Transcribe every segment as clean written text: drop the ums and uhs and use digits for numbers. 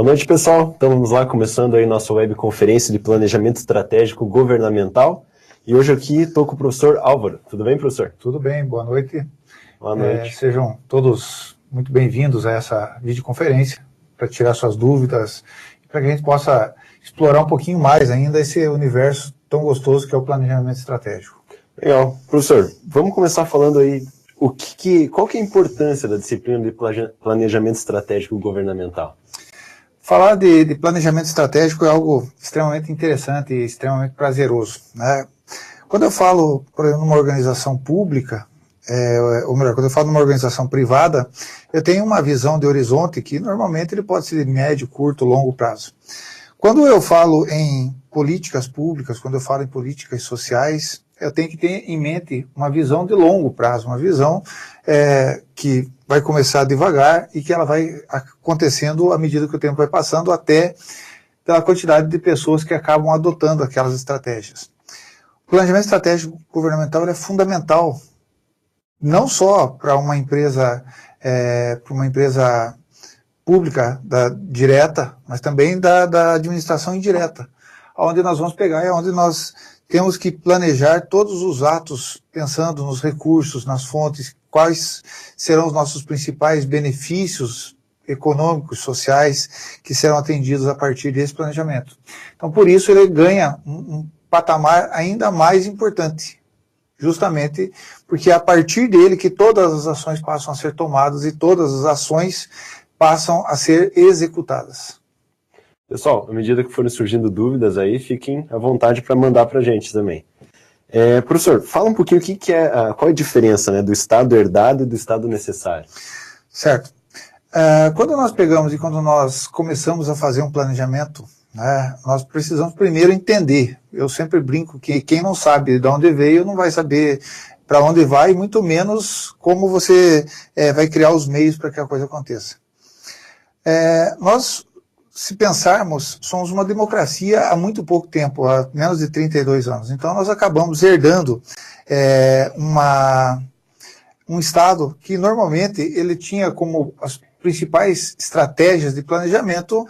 Boa noite, pessoal. Então vamos lá, começando aí nossa webconferência de planejamento estratégico governamental. E hoje aqui estou com o professor Álvaro. Tudo bem, professor? Tudo bem, boa noite. Boa noite. Sejam todos muito bem-vindos a essa videoconferência para tirar suas dúvidas e para que a gente possa explorar um pouquinho mais ainda esse universo tão gostoso que é o planejamento estratégico. Legal. Professor, vamos começar falando aí qual que é a importância da disciplina de planejamento estratégico governamental? Falar de planejamento estratégico é algo extremamente interessante e extremamente prazeroso, né? Quando eu falo, por exemplo, numa organização pública, ou melhor, quando eu falo numa organização privada, eu tenho uma visão de horizonte que normalmente ele pode ser de médio, curto, longo prazo. Quando eu falo em políticas públicas, quando eu falo em políticas sociais, eu tenho que ter em mente uma visão de longo prazo, uma visão que vai começar devagar e que ela vai acontecendo à medida que o tempo vai passando, até pela quantidade de pessoas que acabam adotando aquelas estratégias. O planejamento estratégico governamental é fundamental, não só para uma empresa pública direta, mas também da administração indireta, onde nós vamos pegar e onde nós temos que planejar todos os atos, pensando nos recursos, nas fontes, quais serão os nossos principais benefícios econômicos, sociais, que serão atendidos a partir desse planejamento. Então, por isso, ele ganha um patamar ainda mais importante, justamente porque é a partir dele que todas as ações passam a ser tomadas e todas as ações passam a ser executadas. Pessoal, à medida que forem surgindo dúvidas aí, fiquem à vontade para mandar para a gente também. Professor, fala um pouquinho qual é a diferença, né, do estado herdado e do estado necessário. Certo. Quando nós pegamos e quando nós começamos a fazer um planejamento, né, nós precisamos primeiro entender. Eu sempre brinco que quem não sabe de onde veio não vai saber para onde vai, e muito menos como você vai criar os meios para que a coisa aconteça. Nós, se pensarmos, somos uma democracia há muito pouco tempo, há menos de 32 anos. Então nós acabamos herdando um Estado que normalmente ele tinha como as principais estratégias de planejamento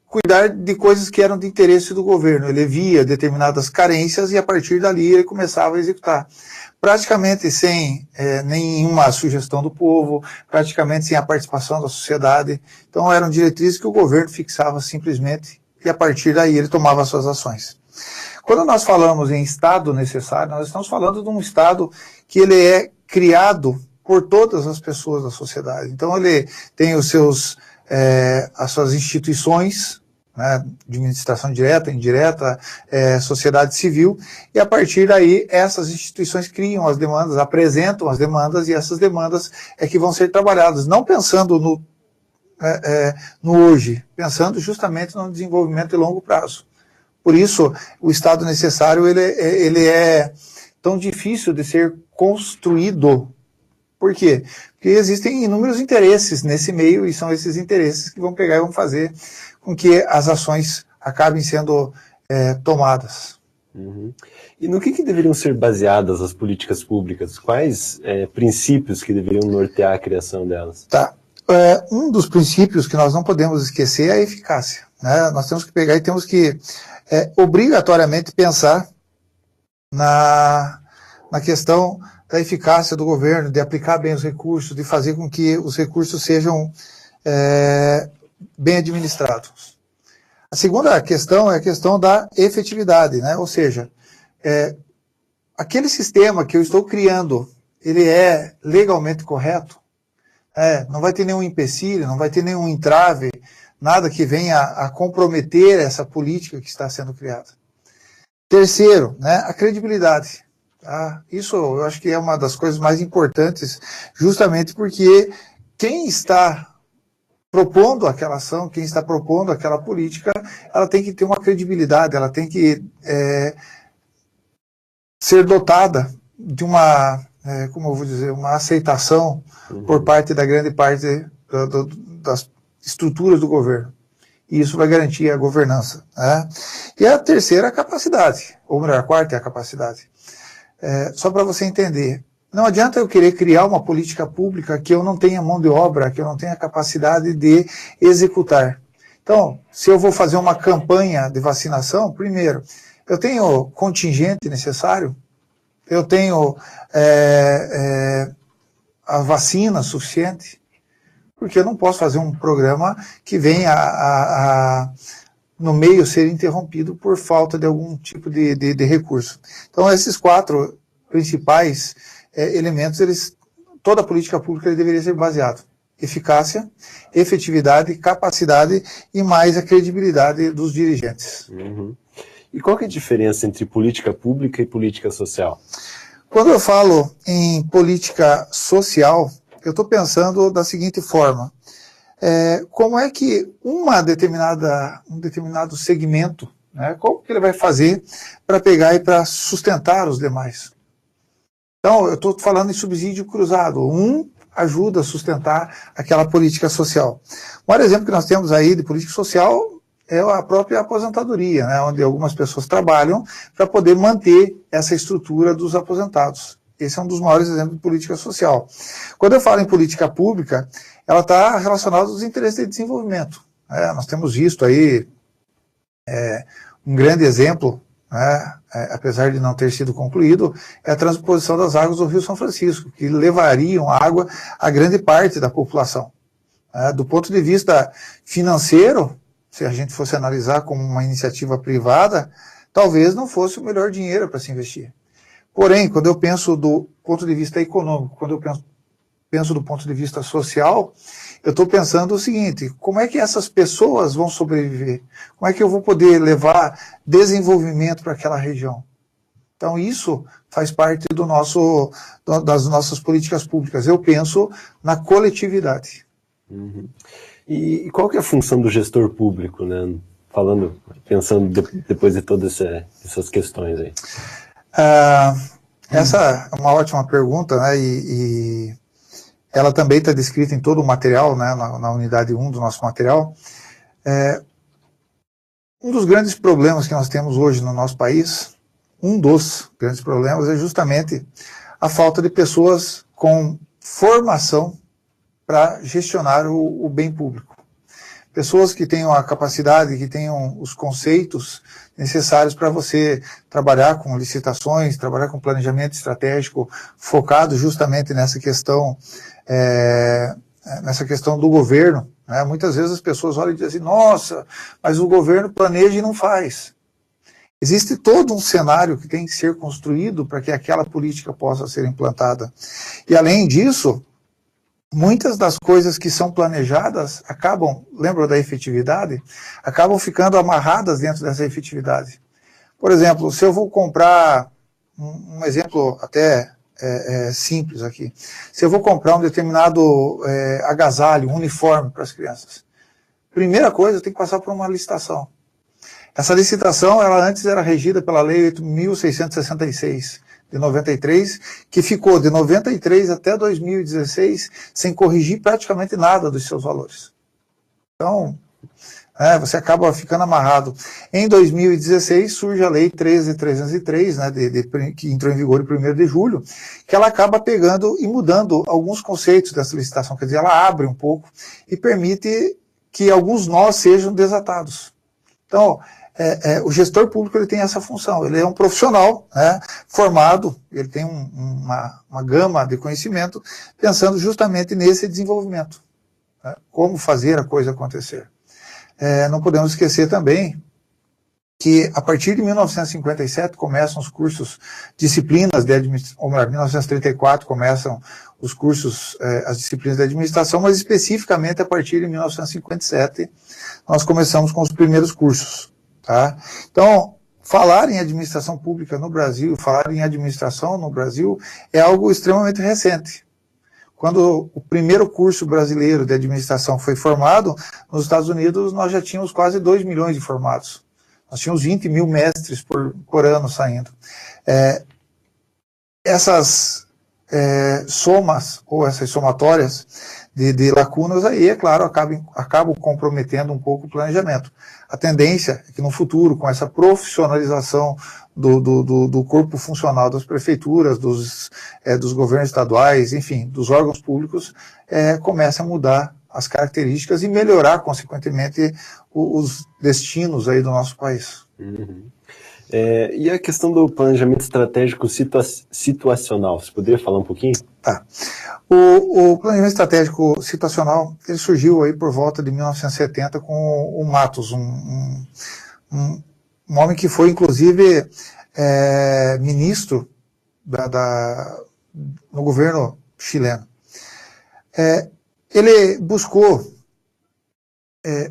cuidar de coisas que eram de interesse do governo. Ele via determinadas carências e a partir dali ele começava a executar. Praticamente sem nenhuma sugestão do povo, praticamente sem a participação da sociedade. Então eram diretrizes que o governo fixava simplesmente e a partir daí ele tomava suas ações. Quando nós falamos em Estado necessário, nós estamos falando de um Estado que ele é criado por todas as pessoas da sociedade. Então ele tem as suas instituições, né, administração direta, indireta, sociedade civil, e a partir daí essas instituições criam as demandas, apresentam as demandas, e essas demandas é que vão ser trabalhadas, não pensando no hoje, pensando justamente no desenvolvimento de longo prazo. Por isso, o Estado necessário ele é tão difícil de ser construído. Por quê? Porque existem inúmeros interesses nesse meio, e são esses interesses que vão pegar e vão fazer com que as ações acabem sendo tomadas. Uhum. E no que deveriam ser baseadas as políticas públicas? Quais princípios que deveriam nortear a criação delas? Tá. Um dos princípios que nós não podemos esquecer é a eficácia, né? Nós temos que pegar e temos que obrigatoriamente pensar na questão da eficácia do governo, de aplicar bem os recursos, de fazer com que os recursos sejam bem administrados. A segunda questão é a questão da efetividade, né? Ou seja, aquele sistema que eu estou criando, ele é legalmente correto? Não vai ter nenhum empecilho, não vai ter nenhum entrave, nada que venha a comprometer essa política que está sendo criada. Terceiro, né, a credibilidade. Tá? Isso eu acho que é uma das coisas mais importantes, justamente porque quem está propondo aquela ação, quem está propondo aquela política, ela tem que ter uma credibilidade, ela tem que ser dotada de uma, como eu vou dizer, uma aceitação por parte da grande parte das estruturas do governo. E isso vai garantir a governança, né? E a terceira é a capacidade, ou melhor, a quarta é a capacidade. Só para você entender, não adianta eu querer criar uma política pública que eu não tenha mão de obra, que eu não tenha capacidade de executar. Então, se eu vou fazer uma campanha de vacinação, primeiro, eu tenho contingente necessário, eu tenho a vacina suficiente, porque eu não posso fazer um programa que venha no meio ser interrompido por falta de algum tipo de recurso. Então, esses 4 principais elementos, toda a política pública deveria ser baseado: eficácia, efetividade, capacidade e mais a credibilidade dos dirigentes. Uhum. E qual que é a diferença entre política pública e política social? Quando eu falo em política social, eu estou pensando da seguinte forma: como é que um determinado segmento, né, como que ele vai fazer para pegar e para sustentar os demais? Então, eu estou falando em subsídio cruzado. Um ajuda a sustentar aquela política social. O maior exemplo que nós temos aí de política social é a própria aposentadoria, né, onde algumas pessoas trabalham para poder manter essa estrutura dos aposentados. Esse é um dos maiores exemplos de política social. Quando eu falo em política pública, ela está relacionada aos interesses de desenvolvimento. Nós temos visto aí um grande exemplo, apesar de não ter sido concluído, é a transposição das águas do Rio São Francisco, que levariam água a grande parte da população. Do ponto de vista financeiro, se a gente fosse analisar como uma iniciativa privada, talvez não fosse o melhor dinheiro para se investir. Porém, quando eu penso do ponto de vista econômico, quando eu penso do ponto de vista social, eu estou pensando o seguinte: como é que essas pessoas vão sobreviver? Como é que eu vou poder levar desenvolvimento para aquela região? Então, isso faz parte das nossas políticas públicas. Eu penso na coletividade. Uhum. E qual que é a função do gestor público, né? Pensando depois de todas essas questões aí. Essa é uma ótima pergunta, né? E ela também está descrita em todo o material, né? Na unidade 1 do nosso material. Um dos grandes problemas que nós temos hoje no nosso país, um dos grandes problemas é justamente a falta de pessoas com formação para gestionar o bem público. Pessoas que tenham a capacidade, que tenham os conceitos necessários para você trabalhar com licitações, trabalhar com planejamento estratégico, focado justamente nessa questão do governo. Né? Muitas vezes as pessoas olham e dizem assim: nossa, mas o governo planeja e não faz. Existe todo um cenário que tem que ser construído para que aquela política possa ser implantada. E além disso, muitas das coisas que são planejadas lembram da efetividade, acabam ficando amarradas dentro dessa efetividade. Por exemplo, se eu vou comprar, um exemplo até simples aqui, se eu vou comprar um determinado agasalho, um uniforme para as crianças, primeira coisa, eu tenho que passar por uma licitação. Essa licitação, ela antes era regida pela Lei 8.666, de 93, que ficou de 93 até 2016 sem corrigir praticamente nada dos seus valores. Então, você acaba ficando amarrado. Em 2016 surge a Lei 13.303, né, que entrou em vigor em 1º de julho, que ela acaba pegando e mudando alguns conceitos dessa licitação, quer dizer, ela abre um pouco e permite que alguns nós sejam desatados. Então, o gestor público ele tem essa função, ele é um profissional, né, formado, ele tem uma gama de conhecimento, pensando justamente nesse desenvolvimento, né, como fazer a coisa acontecer. Não podemos esquecer também que a partir de 1957 começam os cursos, disciplinas de administração, ou melhor, 1934 começam os cursos, as disciplinas de administração, mas especificamente a partir de 1957 nós começamos com os primeiros cursos. Tá? Então, falar em administração pública no Brasil, falar em administração no Brasil é algo extremamente recente. Quando o primeiro curso brasileiro de administração foi formado, nos Estados Unidos nós já tínhamos quase 2 milhões de formados. Nós tínhamos 20 mil mestres por ano saindo. Essas somas, ou essas somatórias de lacunas, aí, é claro, acabam comprometendo um pouco o planejamento. A tendência é que no futuro, com essa profissionalização do corpo funcional das prefeituras, dos governos estaduais, enfim, dos órgãos públicos, comece a mudar as características e melhorar, consequentemente, os destinos aí do nosso país. Uhum. E a questão do planejamento estratégico situacional, você poderia falar um pouquinho? Tá. O planejamento estratégico situacional, ele surgiu aí por volta de 1970 com o Matos, um homem que foi, inclusive, ministro no governo chileno. Ele buscou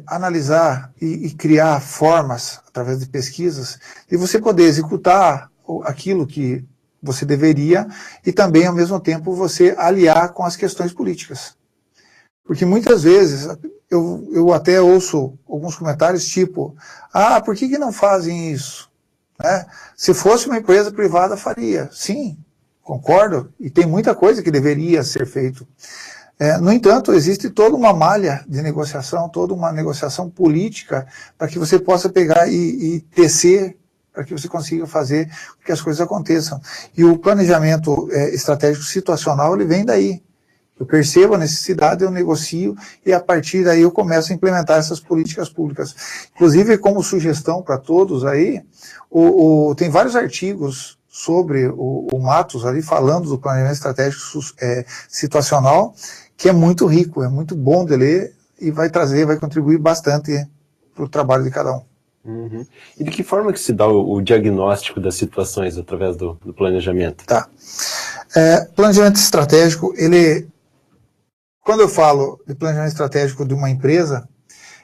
analisar e criar formas, através de pesquisas, de você poder executar aquilo que você deveria e também, ao mesmo tempo, você aliar com as questões políticas. Porque muitas vezes eu até ouço alguns comentários tipo, por que não fazem isso? Né? Se fosse uma empresa privada, faria. Sim, concordo, e tem muita coisa que deveria ser feito. No entanto, existe toda uma malha de negociação, toda uma negociação política para que você possa pegar e tecer, para que você consiga fazer com que as coisas aconteçam. E o planejamento estratégico situacional, ele vem daí. Eu percebo a necessidade, eu negocio e a partir daí eu começo a implementar essas políticas públicas. Inclusive, como sugestão para todos aí, tem vários artigos sobre o Matos ali falando do planejamento estratégico situacional, que é muito rico, é muito bom de ler e vai contribuir bastante para o trabalho de cada um. Uhum. E de que forma que se dá o diagnóstico das situações através do planejamento? Tá. Planejamento estratégico, quando eu falo de planejamento estratégico de uma empresa,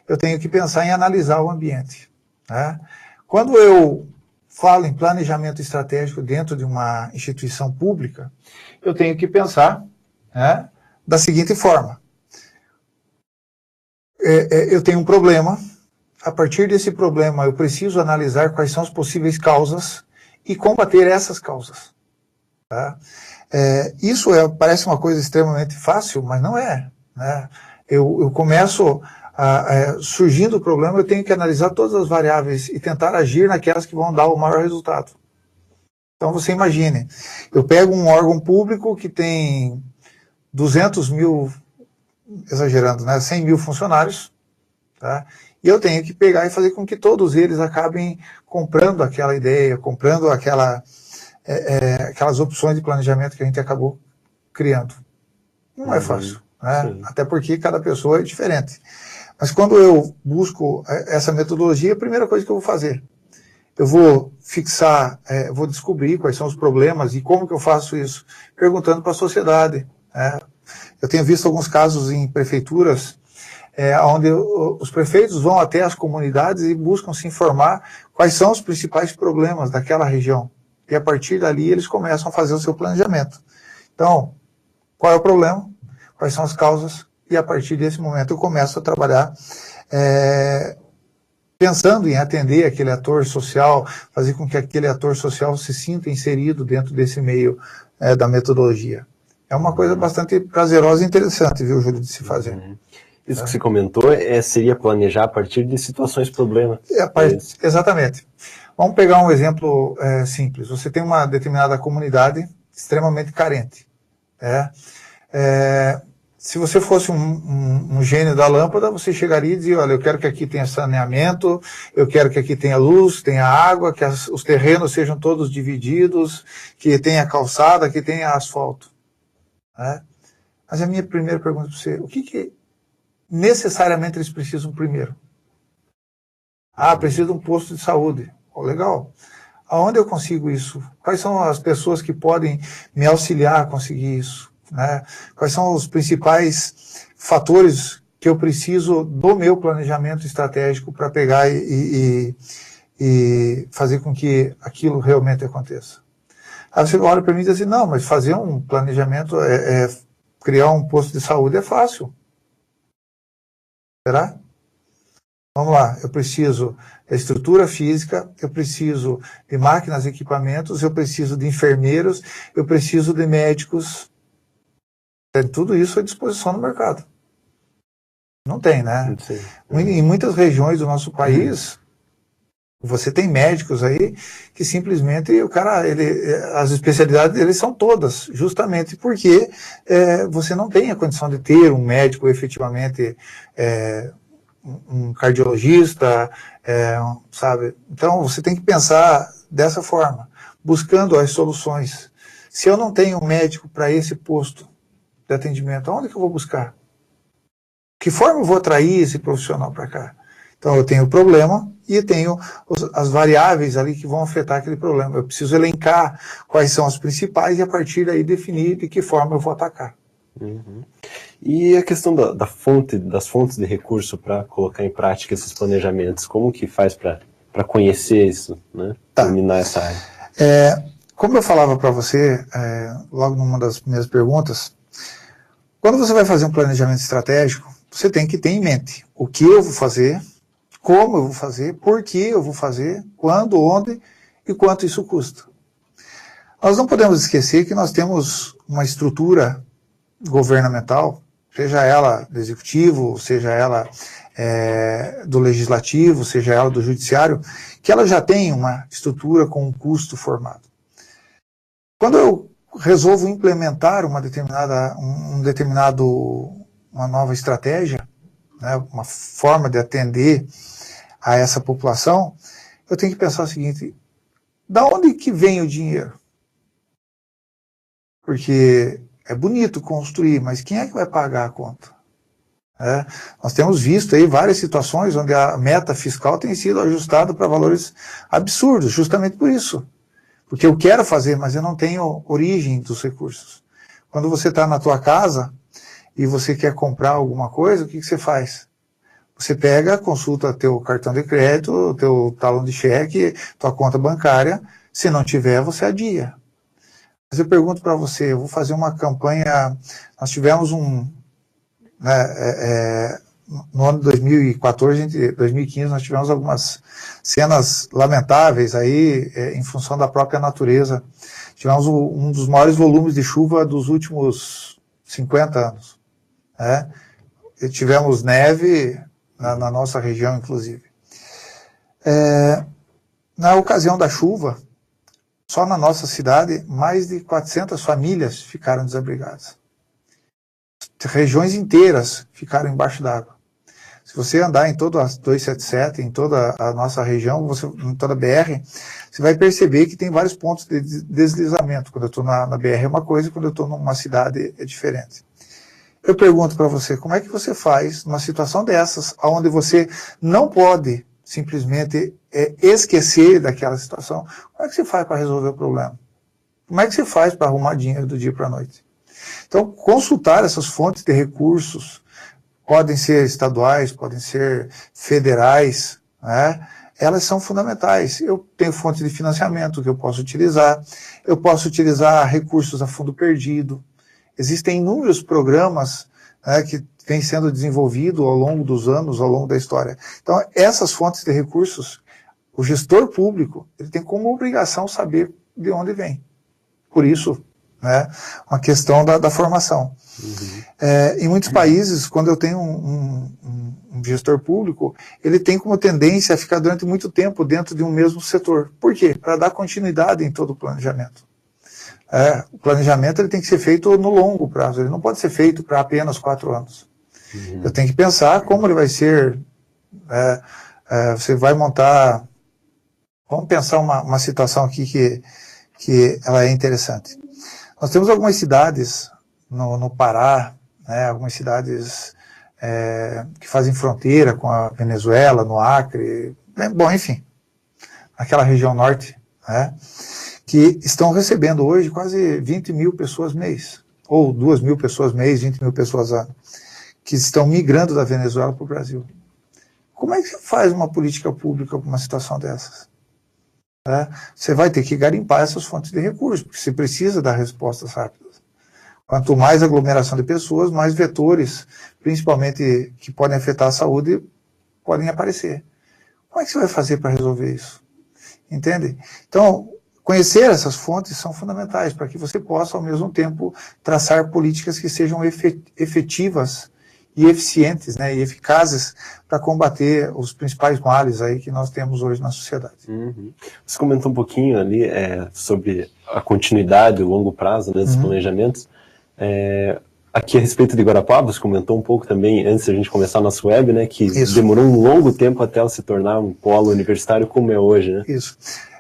eu tenho que pensar em analisar o ambiente. Né? Quando eu falo em planejamento estratégico dentro de uma instituição pública, eu tenho que pensar, né, da seguinte forma. Eu tenho um problema, a partir desse problema eu preciso analisar quais são as possíveis causas e combater essas causas. Tá? Isso parece uma coisa extremamente fácil, mas não é. Né? Eu começo, surgindo o problema, eu tenho que analisar todas as variáveis e tentar agir naquelas que vão dar o maior resultado. Então você imagine, eu pego um órgão público que tem 200 mil, exagerando, né, 100 mil funcionários, tá? E eu tenho que pegar e fazer com que todos eles acabem comprando aquela ideia, comprando aquelas opções de planejamento que a gente acabou criando. Não é fácil, né? Até porque cada pessoa é diferente. Mas quando eu busco essa metodologia, a primeira coisa que eu vou fazer, eu vou fixar, vou descobrir quais são os problemas e como que eu faço isso, perguntando para a sociedade. Eu tenho visto alguns casos em prefeituras onde os prefeitos vão até as comunidades e buscam se informar quais são os principais problemas daquela região. E a partir dali eles começam a fazer o seu planejamento. Então, qual é o problema? Quais são as causas? E a partir desse momento eu começo a trabalhar pensando em atender aquele ator social, fazer com que aquele ator social se sinta inserido dentro desse meio da metodologia. É uma coisa bastante prazerosa e interessante, viu, Júlio, de se fazer. Isso que você comentou seria planejar a partir de situações problemas. Exatamente. Vamos pegar um exemplo simples. Você tem uma determinada comunidade extremamente carente. Se você fosse um gênio da lâmpada, você chegaria e dizia, olha, eu quero que aqui tenha saneamento, eu quero que aqui tenha luz, tenha água, que os terrenos sejam todos divididos, que tenha calçada, que tenha asfalto. Mas a minha primeira pergunta para você, o que necessariamente eles precisam primeiro? Precisa de um posto de saúde. Legal. Aonde eu consigo isso? Quais são as pessoas que podem me auxiliar a conseguir isso? Né? Quais são os principais fatores que eu preciso do meu planejamento estratégico para pegar e fazer com que aquilo realmente aconteça? Aí você olha para mim e diz assim, não, mas fazer um planejamento, criar um posto de saúde é fácil. Será? Vamos lá, eu preciso da estrutura física, eu preciso de máquinas e equipamentos, eu preciso de enfermeiros, eu preciso de médicos. Tem tudo isso à disposição no mercado. Não tem, né? Sim. Em muitas regiões do nosso país, você tem médicos aí que simplesmente o cara, as especialidades deles são todas, justamente porque você não tem a condição de ter um médico efetivamente, um cardiologista, sabe? Então você tem que pensar dessa forma, buscando as soluções. Se eu não tenho um médico para esse posto de atendimento, aonde que eu vou buscar? Que forma eu vou atrair esse profissional para cá? Então eu tenho o problema e tenho as variáveis ali que vão afetar aquele problema. Eu preciso elencar quais são as principais e a partir daí definir de que forma eu vou atacar. Uhum. E a questão das fontes de recurso para colocar em prática esses planejamentos, como que faz para conhecer isso, né? Tá. Dominar essa área? Como eu falava para você, logo numa das primeiras perguntas, quando você vai fazer um planejamento estratégico, você tem que ter em mente o que eu vou fazer, como eu vou fazer, por que eu vou fazer, quando, onde e quanto isso custa. Nós não podemos esquecer que nós temos uma estrutura governamental, seja ela do executivo, seja ela do legislativo, seja ela do judiciário, que ela já tem uma estrutura com um custo formado. Quando eu resolvo implementar uma nova estratégia, né, uma forma de atender a essa população, eu tenho que pensar o seguinte: da onde que vem o dinheiro? Porque é bonito construir, mas quem é que vai pagar a conta? Nós temos visto aí várias situações onde a meta fiscal tem sido ajustada para valores absurdos, justamente por isso. Porque eu quero fazer, mas eu não tenho origem dos recursos. Quando você está na tua casa e você quer comprar alguma coisa, o que você faz? Você pega, consulta teu cartão de crédito, teu talão de cheque, tua conta bancária. Se não tiver, você adia. Mas eu pergunto para você, eu vou fazer uma campanha. Nós tivemos no ano de 2014, 2015, nós tivemos algumas cenas lamentáveis aí, em função da própria natureza. Tivemos um dos maiores volumes de chuva dos últimos 50 anos. E tivemos neve na nossa região, inclusive. Na ocasião da chuva, só na nossa cidade, mais de 400 famílias ficaram desabrigadas. Regiões inteiras ficaram embaixo d'água. Se você andar em toda a 277, em toda a nossa região, em toda a BR, você vai perceber que tem vários pontos de deslizamento. Quando eu estou na BR é uma coisa, quando eu estou numa cidade é diferente. Eu pergunto para você, como é que você faz numa situação dessas, onde você não pode simplesmente esquecer daquela situação, como é que você faz para resolver o problema? Como é que você faz para arrumar dinheiro do dia para a noite? Então, consultar essas fontes de recursos, podem ser estaduais, podem ser federais, né? Elas são fundamentais. Eu tenho fonte de financiamento que eu posso utilizar recursos a fundo perdido. Existem inúmeros programas, né, que vêm sendo desenvolvidos ao longo dos anos, ao longo da história. Então, essas fontes de recursos, o gestor público, ele tem como obrigação saber de onde vem. Por isso, né, uma questão da formação. Uhum. Em muitos países, quando eu tenho um gestor público, ele tem como tendência a ficar durante muito tempo dentro de um mesmo setor. Por quê? Para dar continuidade em todo o planejamento. O planejamento ele tem que ser feito no longo prazo, ele não pode ser feito para apenas 4 anos. Uhum. Eu tenho que pensar como ele vai ser. Você vai montar. Vamos pensar uma situação aqui que ela é interessante. Nós temos algumas cidades no Pará, né, algumas cidades que fazem fronteira com a Venezuela, no Acre, bom, enfim, naquela região norte, né, que estão recebendo hoje quase 20 mil pessoas mês, ou 2 mil pessoas mês, 20 mil pessoas ano, que estão migrando da Venezuela para o Brasil. Como é que você faz uma política pública para uma situação dessas? Você vai ter que garimpar essas fontes de recursos, porque você precisa dar respostas rápidas. Quanto mais aglomeração de pessoas, mais vetores, principalmente que podem afetar a saúde, podem aparecer. Como é que você vai fazer para resolver isso? Entende? Então, conhecer essas fontes são fundamentais para que você possa, ao mesmo tempo, traçar políticas que sejam efetivas e eficientes, né, e eficazes para combater os principais males aí que nós temos hoje na sociedade. Uhum. Você comentou um pouquinho ali sobre a continuidade, o longo prazo, né, dos planejamentos. Aqui a respeito de Guarapuava, você comentou um pouco também, antes da gente começar a nossa web, né, que demorou um longo tempo até ela se tornar um polo universitário como é hoje, né? Isso.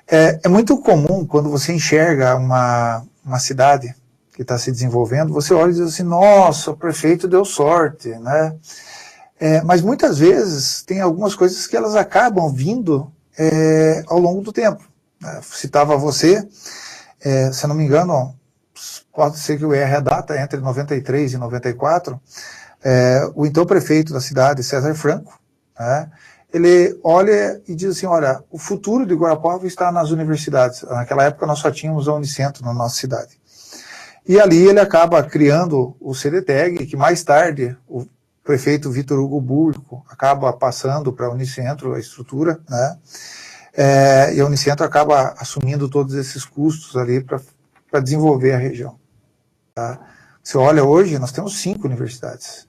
É muito comum, quando você enxerga uma cidade que está se desenvolvendo, você olha e diz assim, nossa, o prefeito deu sorte, né? Mas muitas vezes tem algumas coisas que elas acabam vindo ao longo do tempo. Citava você, se eu não me engano, pode ser que eu erre a data, entre 93 e 94, o então prefeito da cidade, César Franco, né, ele olha e diz assim, olha, o futuro de Guarapuava está nas universidades. Naquela época nós só tínhamos a Unicentro na nossa cidade. E ali ele acaba criando o CDTEG, que mais tarde o prefeito Vitor Hugo Burco acaba passando para a Unicentro a estrutura, né? E a Unicentro acaba assumindo todos esses custos ali para desenvolver a região. Tá? Você olha hoje, nós temos 5 universidades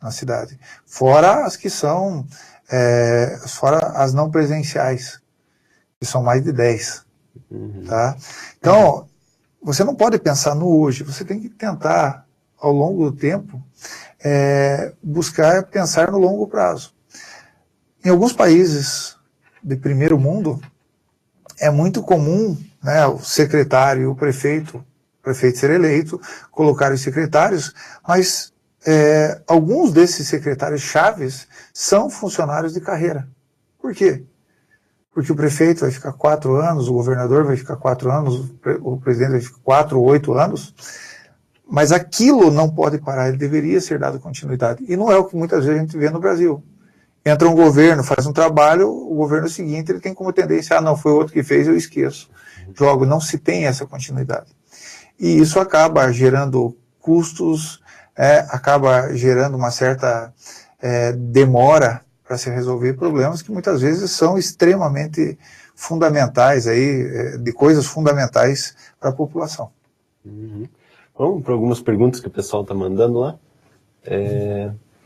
na cidade, fora as que são, fora as não presenciais, que são mais de 10. Tá? Então, você não pode pensar no hoje, você tem que tentar, ao longo do tempo, buscar pensar no longo prazo. Em alguns países de primeiro mundo, é muito comum, né, o secretário e o prefeito ser eleito, colocar os secretários, mas alguns desses secretários chaves são funcionários de carreira. Por quê? Porque o prefeito vai ficar 4 anos, o governador vai ficar 4 anos, o presidente vai ficar 4 ou 8 anos, mas aquilo não pode parar, ele deveria ser dado continuidade. E não é o que muitas vezes a gente vê no Brasil. Entra um governo, faz um trabalho, o governo seguinte ele tem como tendência, não, foi outro que fez, eu esqueço. Logo, não se tem essa continuidade. E isso acaba gerando custos, acaba gerando uma certa demora para se resolver problemas que muitas vezes são extremamente fundamentais, de coisas fundamentais para a população. Uhum. Vamos para algumas perguntas que o pessoal está mandando lá.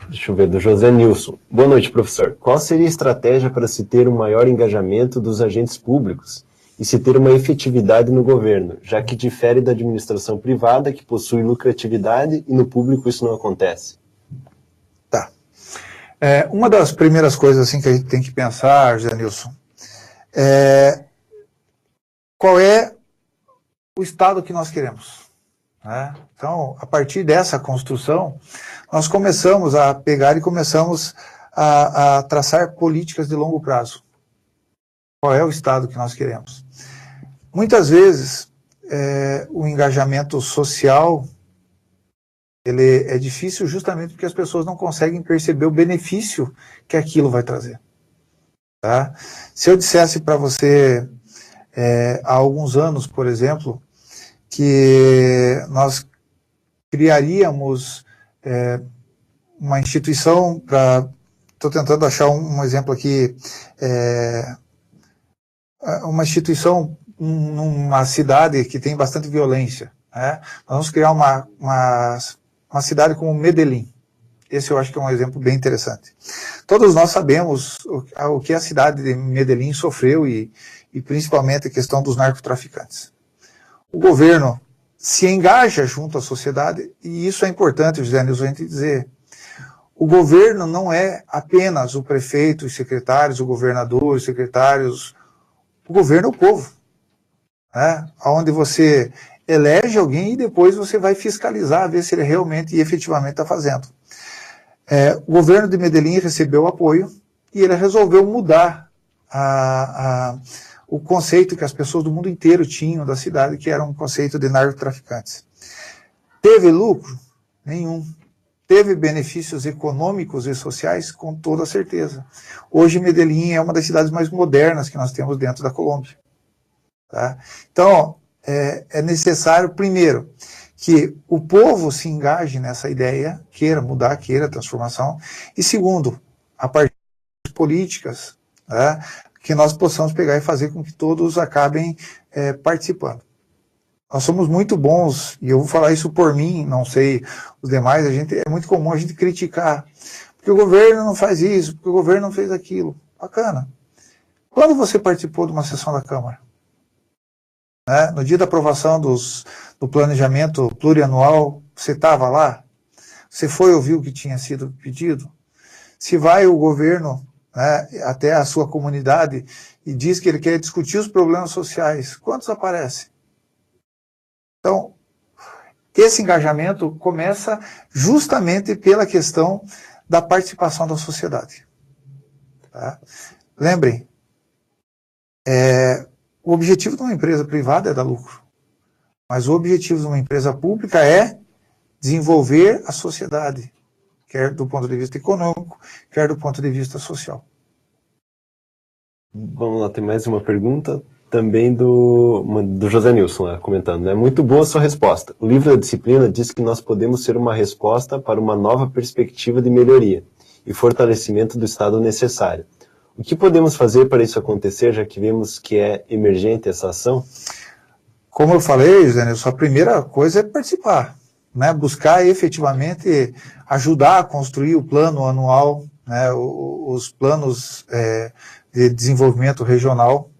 Deixa eu ver, do José Nilson. Boa noite, professor. Qual seria a estratégia para se ter um maior engajamento dos agentes públicos e se ter uma efetividade no governo, já que difere da administração privada, que possui lucratividade, e no público isso não acontece? Tá. Uma das primeiras coisas assim, que a gente tem que pensar, José Nilson, qual é o estado que nós queremos? Né? Então, a partir dessa construção, nós começamos a pegar e começamos a traçar políticas de longo prazo. Qual é o estado que nós queremos? Muitas vezes, o engajamento social ele é difícil justamente porque as pessoas não conseguem perceber o benefício que aquilo vai trazer. Tá? Se eu dissesse para você, há alguns anos, por exemplo, que nós criaríamos uma instituição estou tentando achar um exemplo aqui, uma instituição numa cidade que tem bastante violência. Né? Nós vamos criar uma cidade como Medellín. Esse eu acho que é um exemplo bem interessante. Todos nós sabemos o que a cidade de Medellín sofreu e principalmente a questão dos narcotraficantes. O governo se engaja junto à sociedade, e isso é importante, José Nilson, a gente dizer. O governo não é apenas o prefeito, os secretários, o governador, os secretários. O governo é o povo. Né? Onde você elege alguém e depois você vai fiscalizar, ver se ele realmente e efetivamente está fazendo. O governo de Medellín recebeu apoio e ele resolveu mudar o conceito que as pessoas do mundo inteiro tinham da cidade, que era um conceito de narcotraficantes. Teve lucro? Nenhum. Teve benefícios econômicos e sociais? Com toda certeza. Hoje Medellín é uma das cidades mais modernas que nós temos dentro da Colômbia. Tá? Então, é necessário, primeiro, que o povo se engaje nessa ideia, queira mudar, queira transformação, e segundo, a partir políticas, né, que nós possamos pegar e fazer com que todos acabem participando. Nós somos muito bons, e eu vou falar isso por mim, não sei os demais, é muito comum a gente criticar, porque o governo não faz isso, porque o governo não fez aquilo. Bacana. Quando você participou de uma sessão da Câmara? Né, no dia da aprovação do planejamento plurianual, você estava lá? Você foi ouvir o que tinha sido pedido? Se vai o governo, né, até a sua comunidade e diz que ele quer discutir os problemas sociais, quantos aparecem? Então, esse engajamento começa justamente pela questão da participação da sociedade. Tá? Lembrem, o objetivo de uma empresa privada é dar lucro, mas o objetivo de uma empresa pública é desenvolver a sociedade, quer do ponto de vista econômico, quer do ponto de vista social. Vamos lá, tem mais uma pergunta, também do José Nilson, lá, comentando. É muito boa a sua resposta. O livro da disciplina diz que nós podemos ser uma resposta para uma nova perspectiva de melhoria e fortalecimento do Estado necessário. O que podemos fazer para isso acontecer, já que vemos que é emergente essa ação? Como eu falei, José Nilson, a primeira coisa é participar, né? Buscar efetivamente ajudar a construir o plano anual, né? Os planos de desenvolvimento regional.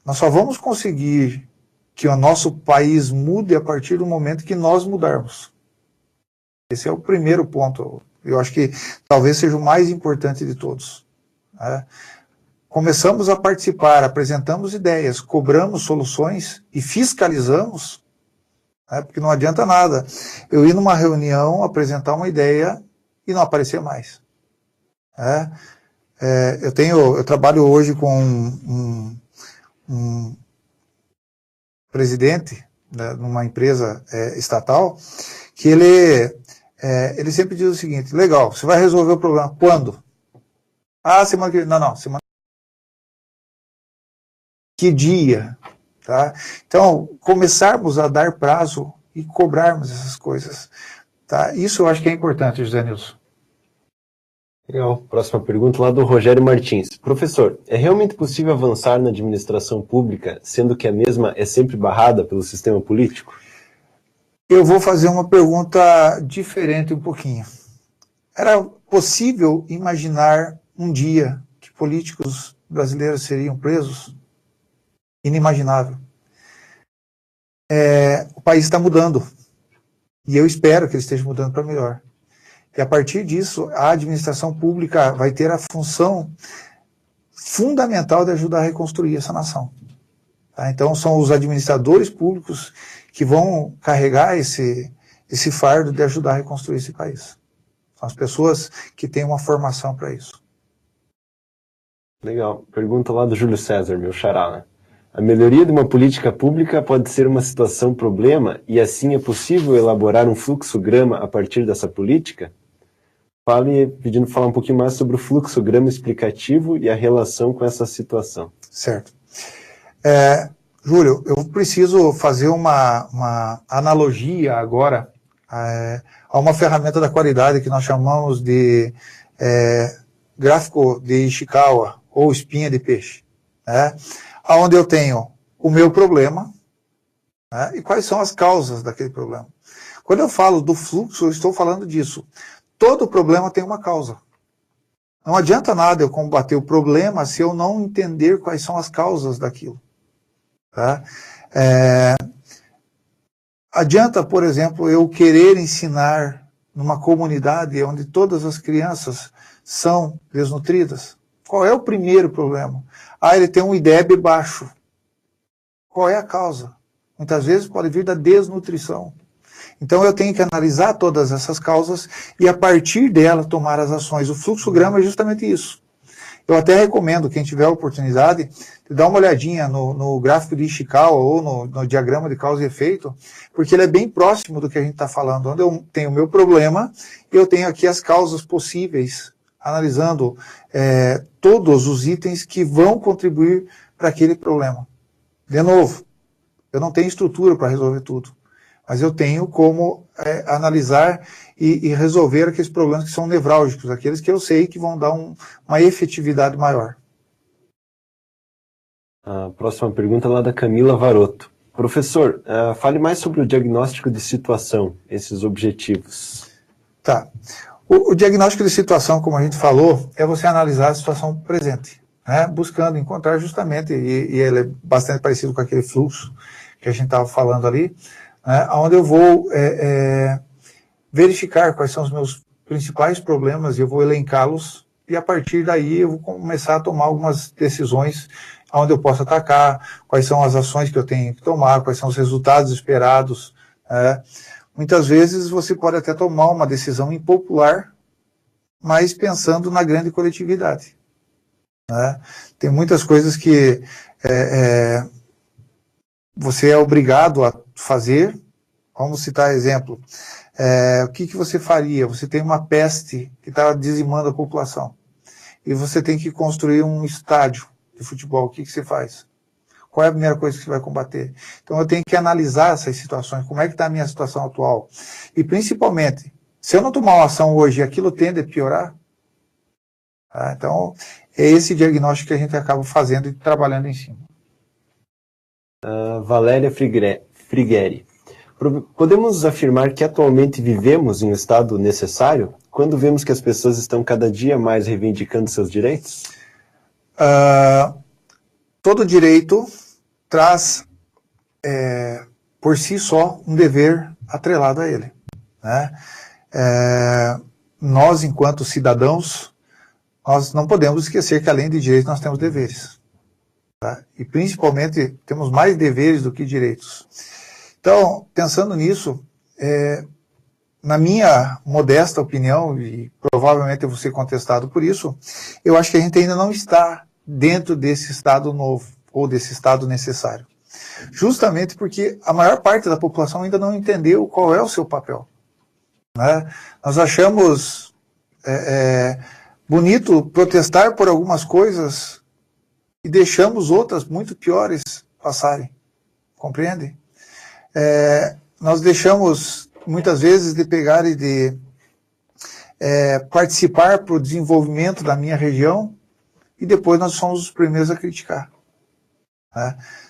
Nós só vamos conseguir que o nosso país mude a partir do momento que nós mudarmos. Esse é o primeiro ponto. Eu acho que talvez seja o mais importante de todos. Né? Começamos a participar, apresentamos ideias, cobramos soluções e fiscalizamos, né? Porque não adianta nada eu ir numa reunião, apresentar uma ideia e não aparecer mais. Né? Eu trabalho hoje com um presidente, né, numa empresa estatal, que ele sempre diz o seguinte: legal, você vai resolver o problema quando? Ah, semana que vem. Não, semana que dia? Tá? Então, começarmos a dar prazo e cobrarmos essas coisas. Tá? Isso eu acho que é importante, José Nilson. Legal. Próxima pergunta lá do Rogério Martins. Professor, é realmente possível avançar na administração pública, sendo que a mesma é sempre barrada pelo sistema político? Eu vou fazer uma pergunta diferente um pouquinho. Era possível imaginar um dia que políticos brasileiros seriam presos? Inimaginável. O país está mudando. E eu espero que ele esteja mudando para melhor. E a partir disso, a administração pública vai ter a função fundamental de ajudar a reconstruir essa nação. Tá? Então, são os administradores públicos que vão carregar esse fardo de ajudar a reconstruir esse país. São as pessoas que têm uma formação para isso. Legal. Pergunta lá do Júlio César, meu xará, né? A melhoria de uma política pública pode ser uma situação-problema e assim é possível elaborar um fluxograma a partir dessa política? Pedindo falar um pouquinho mais sobre o fluxograma explicativo e a relação com essa situação. Certo. Júlio, eu preciso fazer uma analogia agora a uma ferramenta da qualidade que nós chamamos de gráfico de Ishikawa ou espinha de peixe, né? Onde eu tenho o meu problema, né, e quais são as causas daquele problema. Quando eu falo do fluxo, eu estou falando disso. Todo problema tem uma causa. Não adianta nada eu combater o problema se eu não entender quais são as causas daquilo. Tá? Adianta, por exemplo, eu querer ensinar numa comunidade onde todas as crianças são desnutridas. Qual é o primeiro problema? Ele tem um IDEB baixo. Qual é a causa? Muitas vezes pode vir da desnutrição. Então eu tenho que analisar todas essas causas e a partir dela tomar as ações. O fluxograma é justamente isso. Eu até recomendo, quem tiver a oportunidade, de dar uma olhadinha no gráfico de Ishikawa ou no diagrama de causa e efeito, porque ele é bem próximo do que a gente está falando. Onde eu tenho o meu problema, eu tenho aqui as causas possíveis, analisando todos os itens que vão contribuir para aquele problema. De novo, eu não tenho estrutura para resolver tudo, mas eu tenho como analisar e resolver aqueles problemas que são nevrálgicos, aqueles que eu sei que vão dar uma efetividade maior. A próxima pergunta é lá da Camila Varoto. Professor, fale mais sobre o diagnóstico de situação, esses objetivos. Tá. O diagnóstico de situação, como a gente falou, é você analisar a situação presente, né? Buscando encontrar justamente, e ele é bastante parecido com aquele fluxo que a gente estava falando ali, né? Onde eu vou verificar quais são os meus principais problemas, e eu vou elencá-los, e a partir daí eu vou começar a tomar algumas decisões onde eu posso atacar, quais são as ações que eu tenho que tomar, quais são os resultados esperados. Muitas vezes você pode até tomar uma decisão impopular, mas pensando na grande coletividade. Tem muitas coisas que você é obrigado a fazer. Vamos citar exemplo. O que você faria? Você tem uma peste que está dizimando a população e você tem que construir um estádio de futebol. O que você faz? Qual é a primeira coisa que você vai combater? Então eu tenho que analisar essas situações, como é que está a minha situação atual. E principalmente, se eu não tomar uma ação hoje, aquilo tende a piorar. Então é esse diagnóstico que a gente acaba fazendo e trabalhando em cima. Valéria Frigueri. Podemos afirmar que atualmente vivemos em um estado necessário, quando vemos que as pessoas estão cada dia mais reivindicando seus direitos? Todo direito traz, por si só, um dever atrelado a ele. Nós, enquanto cidadãos, nós não podemos esquecer que, além de direitos, nós temos deveres. E, principalmente, temos mais deveres do que direitos. Então, pensando nisso, na minha modesta opinião, e provavelmente eu vou ser contestado por isso, eu acho que a gente ainda não está dentro desse estado novo, ou desse estado necessário. Justamente porque a maior parte da população ainda não entendeu qual é o seu papel. Nós achamos bonito protestar por algumas coisas e deixamos outras muito piores passarem. Compreende? Nós deixamos, muitas vezes, de pegar e de participar para o desenvolvimento da minha região, e depois nós somos os primeiros a criticar.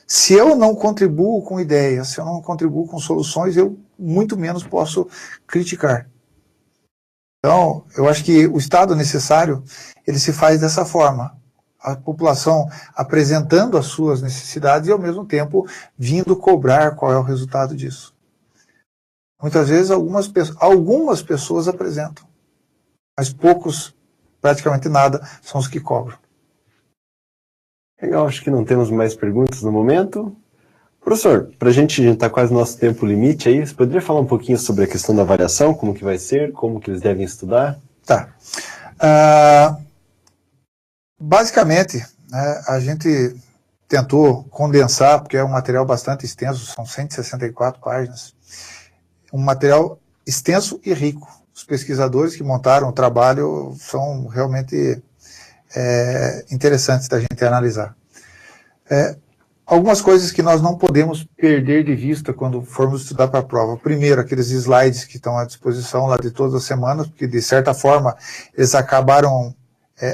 Se eu não contribuo com ideias, se eu não contribuo com soluções, eu muito menos posso criticar. Então, eu acho que o estado necessário, ele se faz dessa forma. A população apresentando as suas necessidades e, ao mesmo tempo, vindo cobrar qual é o resultado disso. Muitas vezes, algumas pessoas apresentam, mas poucos, praticamente nada, são os que cobram. Legal, acho que não temos mais perguntas no momento. Professor, para a gente está quase no nosso tempo limite aí, você poderia falar um pouquinho sobre a questão da avaliação, como que vai ser, como que eles devem estudar? Tá. Basicamente, a gente tentou condensar, porque é um material bastante extenso, são 164 páginas, um material extenso e rico. Os pesquisadores que montaram o trabalho são realmente interessantes da gente analisar. Algumas coisas que nós não podemos perder de vista quando formos estudar para a prova. Primeiro, aqueles slides que estão à disposição lá de todas as semanas, porque de certa forma eles acabaram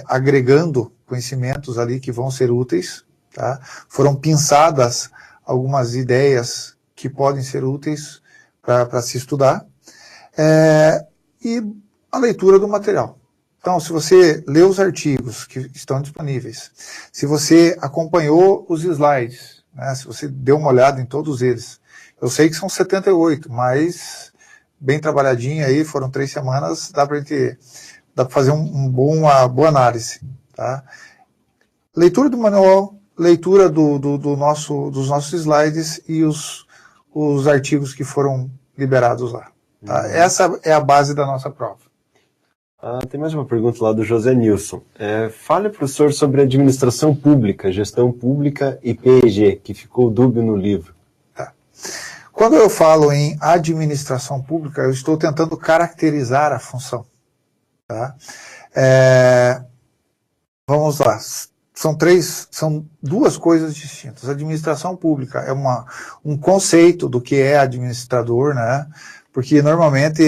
agregando conhecimentos ali que vão ser úteis. Tá? Foram pinçadas algumas ideias que podem ser úteis para se estudar. E a leitura do material. Então, se você lê os artigos que estão disponíveis, se você acompanhou os slides, se você deu uma olhada em todos eles, eu sei que são 78, mas bem trabalhadinho aí, foram 3 semanas, dá para fazer uma boa análise. Tá? Leitura do manual, leitura dos nossos slides e os artigos que foram liberados lá. Tá? Essa é a base da nossa prova. Tem mais uma pergunta lá do José Nilson. Fale, professor, sobre administração pública, gestão pública e PEG, que ficou dúbio no livro. Tá. Quando eu falo em administração pública, eu estou tentando caracterizar a função. Tá? Vamos lá. são duas coisas distintas. A administração pública é um conceito do que é administrador, né? Porque normalmente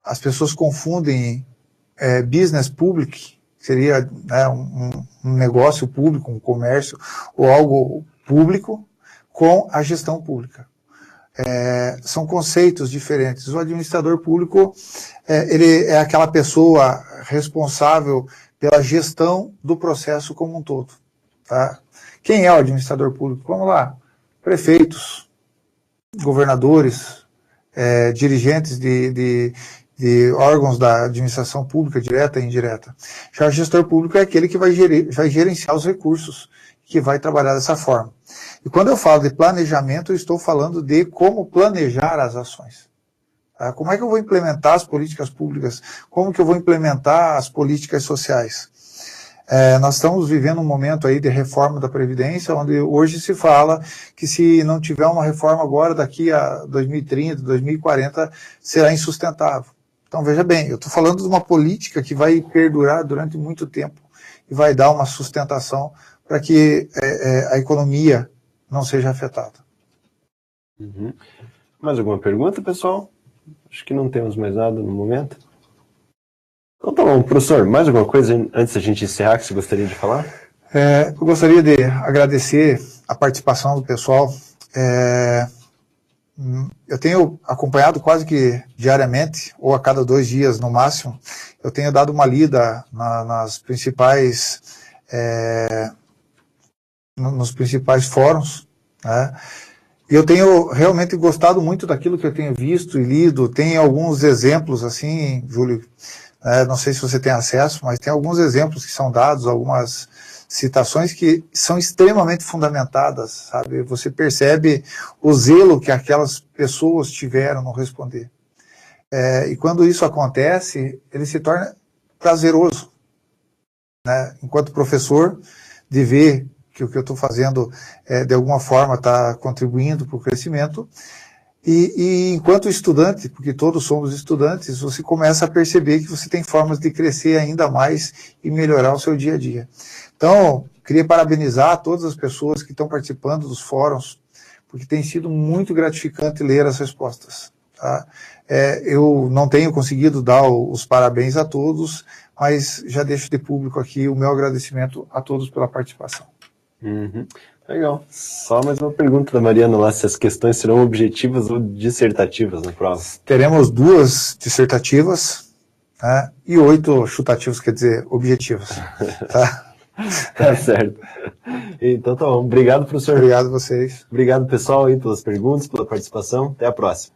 as pessoas confundem business public, que seria, né, um negócio público, um comércio ou algo público, com a gestão pública. São conceitos diferentes. O administrador público ele é aquela pessoa responsável pela gestão do processo como um todo. Tá? Quem é o administrador público? Vamos lá. Prefeitos, governadores, dirigentes de órgãos da administração pública, direta e indireta. Já o gestor público é aquele que vai gerenciar os recursos, que vai trabalhar dessa forma. E quando eu falo de planejamento, eu estou falando de como planejar as ações. Tá? Como é que eu vou implementar as políticas públicas? Como que eu vou implementar as políticas sociais? Nós estamos vivendo um momento aí de reforma da Previdência, onde hoje se fala que se não tiver uma reforma agora, daqui a 2030, 2040, será insustentável. Então, veja bem, eu estou falando de uma política que vai perdurar durante muito tempo e vai dar uma sustentação para que a economia não seja afetada. Uhum. Mais alguma pergunta, pessoal? Acho que não temos mais nada no momento. Então tá bom, professor, mais alguma coisa antes da gente encerrar que você gostaria de falar? Eu gostaria de agradecer a participação do pessoal. Eu tenho acompanhado quase que diariamente, ou a cada 2 dias no máximo, eu tenho dado uma lida nos principais fóruns, né? E eu tenho realmente gostado muito daquilo que eu tenho visto e lido. Tem alguns exemplos, assim, Júlio, não sei se você tem acesso, mas tem alguns exemplos que são dados, algumas citações que são extremamente fundamentadas, sabe? Você percebe o zelo que aquelas pessoas tiveram no responder. E quando isso acontece, ele se torna prazeroso, né? Enquanto professor, de ver que o que eu estou fazendo de alguma forma está contribuindo para o crescimento, e enquanto estudante, porque todos somos estudantes, você começa a perceber que você tem formas de crescer ainda mais e melhorar o seu dia a dia. Então, queria parabenizar todas as pessoas que estão participando dos fóruns, porque tem sido muito gratificante ler as respostas. Tá? Eu não tenho conseguido dar os parabéns a todos, mas já deixo de público aqui o meu agradecimento a todos pela participação. Uhum. Legal. Só mais uma pergunta da Mariana lá, se as questões serão objetivas ou dissertativas na prova. Teremos 2 dissertativas, né, e 8 chutativas, quer dizer, objetivas. Tá? Tá certo. Então tá bom. Obrigado, professor. Obrigado a vocês. Obrigado, pessoal, aí, pelas perguntas, pela participação. Até a próxima.